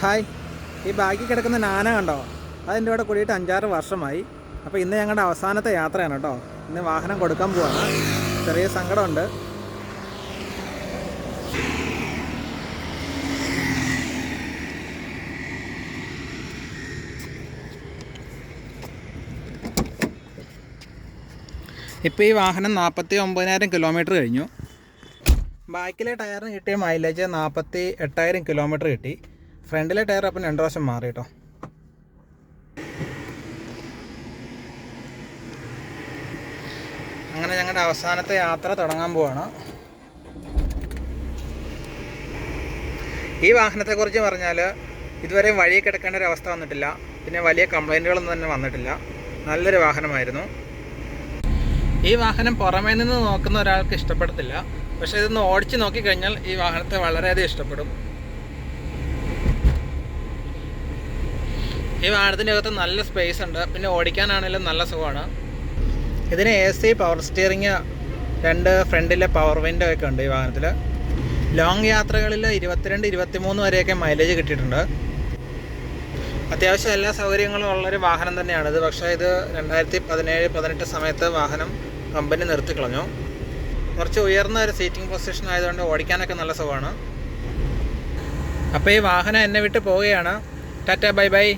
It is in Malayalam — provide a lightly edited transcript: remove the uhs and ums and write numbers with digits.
ഹായ്, ഈ ബാക്കി കിടക്കുന്ന നാന കണ്ടോ? അതിൻ്റെ കൂടെ കൂടിയിട്ട് 5-6 വർഷമായി. അപ്പോൾ ഇന്ന് ഞങ്ങളുടെ അവസാനത്തെ യാത്രയാണ് കേട്ടോ. ഇന്ന് വാഹനം കൊടുക്കാൻ പോവാണ്. ചെറിയ സങ്കടമുണ്ട്. ഇപ്പോൾ ഈ വാഹനം 49,000 കിലോമീറ്റർ കഴിഞ്ഞു. ബാക്കിലെ ടയറിന് കിട്ടിയ മൈലേജ് 48,000 കിലോമീറ്റർ കിട്ടി. ഫ്രണ്ടിലെ ടയർ അപ്പം 2 പ്രാവശ്യം മാറി കേട്ടോ. അങ്ങനെ ഞങ്ങളുടെ അവസാനത്തെ യാത്ര തുടങ്ങാൻ പോവാണ്. ഈ വാഹനത്തെക്കുറിച്ച് പറഞ്ഞാൽ ഇതുവരെ വഴി കിടക്കേണ്ട ഒരു അവസ്ഥ വന്നിട്ടില്ല. പിന്നെ വലിയ കംപ്ലൈൻറ്റുകളൊന്നും തന്നെ വന്നിട്ടില്ല. നല്ലൊരു വാഹനമായിരുന്നു. ഈ വാഹനം പുറമേ നിന്ന് നോക്കുന്ന ഒരാൾക്ക് ഇഷ്ടപ്പെടത്തില്ല. പക്ഷേ ഇതൊന്ന് ഓടിച്ച് നോക്കിക്കഴിഞ്ഞാൽ ഈ വാഹനത്തെ വളരെയധികം ഇഷ്ടപ്പെടും. ഈ വാഹനത്തിൻ്റെ അകത്ത് നല്ല സ്പേസ് ഉണ്ട്. പിന്നെ ഓടിക്കാനാണെങ്കിലും നല്ല സുഖമാണ്. ഇതിന് AC, പവർ സ്റ്റിയറിങ്, 2 ഫ്രണ്ടിലെ പവർ വിൻഡോ ഒക്കെ ഉണ്ട് ഈ വാഹനത്തിൽ. ലോങ് യാത്രകളിൽ 22-23 വരെയൊക്കെ മൈലേജ് കിട്ടിയിട്ടുണ്ട്. അത്യാവശ്യം എല്ലാ സൗകര്യങ്ങളും ഉള്ളൊരു വാഹനം തന്നെയാണിത്. പക്ഷേ ഇത് 2017-18 സമയത്ത് വാഹനം കമ്പനി നിർത്തിക്കളഞ്ഞു. കുറച്ച് ഉയർന്ന ഒരു സീറ്റിംഗ് പൊസിഷൻ ആയതുകൊണ്ട് ഓടിക്കാനൊക്കെ നല്ല സുഖമാണ്. അപ്പോൾ ഈ വാഹനം എന്നെ വിട്ട് പോവുകയാണ്. Tata, bye bye.